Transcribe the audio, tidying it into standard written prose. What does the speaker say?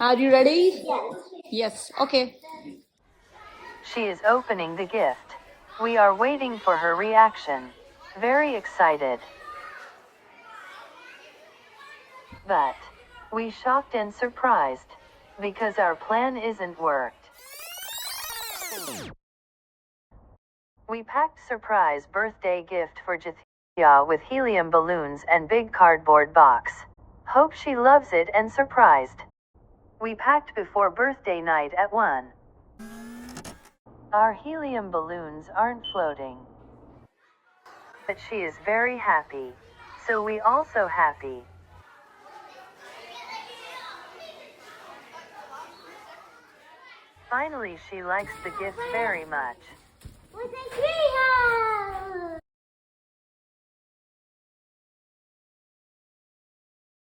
Are you ready? Yes. Yes. Okay. She is opening the gift. We are waiting for her reaction. Very excited. But we shocked and surprised because our plan isn't worked. We packed surprise birthday gift for Jithyaveer with helium balloons and big cardboard box. Hope she loves it and surprised. We packed before birthday night at 1. Our helium balloons aren't floating. But she is very happy. So we also happy. Finally she likes the gift very much. Was it green?